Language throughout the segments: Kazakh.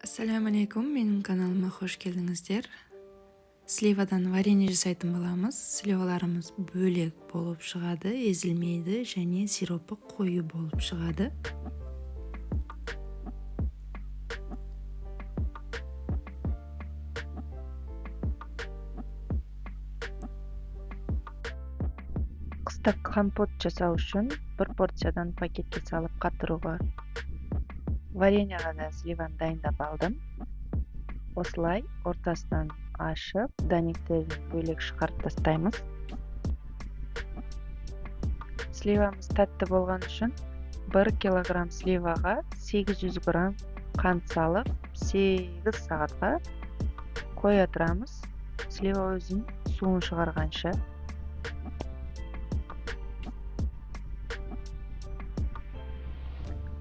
Ассаляму алейкум, менің каналыма қош келдіңіздер. Сливадан варенье жасайтын боламыз. Сливаларымыз бөлек болып шығады, езілмейді және сиропы қою болып шығады. Қыста компот жасау үшін бір порциядан пакетке салып қатыруға. Вареньеға да сливаны дайындап алдым. Осылай ортасынан ашып, данниктерін бөлек шығарып тастаймыз. Сливамыз тәтті болған үшін 1 килограмм сливаға 800 грамм қант салып, 8 сағатқа қоя тұрамыз. Слива өзін суын шығарғанша.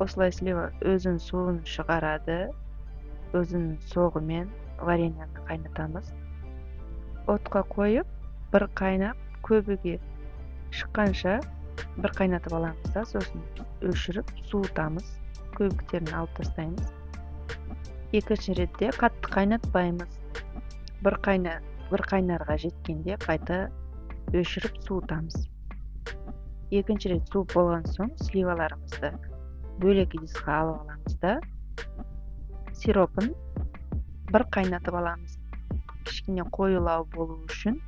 Осылай слива өзін суын шығарады. Өзінің соғымен вареньені қайнатамыз. Отқа қойып, бір қайнап, көбіге шыққанша бір қайнатып аламыз да, сосын өшіріп, суытамыз. Көбіктерін алып тастаймыз. Екінші ретте қатты қайнатпаймыз. Бір қайнарға жеткенде қайта өшіріп, суытамыз. Екінші рет суып болған соң сливаларымызды бөлек ыдысқа алып аламыз да, сиропын бір қайнатып аламыз. Кішкене қоюлау болу үшін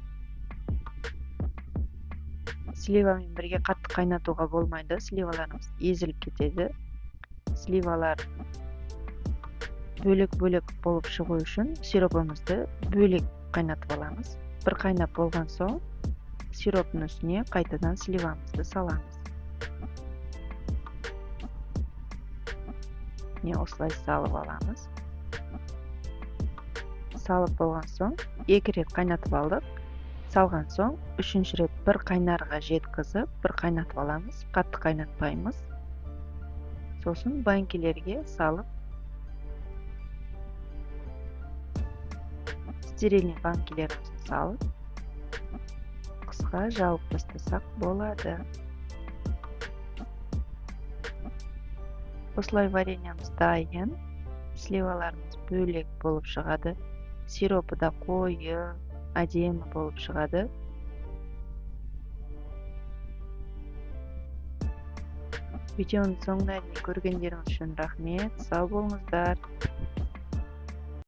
сливамен бірге қатты қайнатуға болмайды. Сливаларымыз езіліп кетеді. Сливалар бөлек-бөлек болып шығу үшін сиропымызды бөлек қайнатып аламыз. Бір қайнап болған соң сироптың үстіне қайтадан сливамызды саламыз. Осылай салып аламыз. Салып болған соң 2 рет қайнатып алдық. Салған соң 3-ші рет бір қайнарға жеткізіп, бір қайнатып аламыз. Қатты қайнатпаймыз. Сосын банкелерге салып, стерильный банкелерімізді салып, қысқа жауып тастасақ болады. Осылай вареньеміз дайын. Сливаларымыз бөлек болып шығады. Сиропы да қойы, әдемі болып шығады. Видеоның соңына дейін көргендеріңіз үшін рахмет. Сау болыңыздар.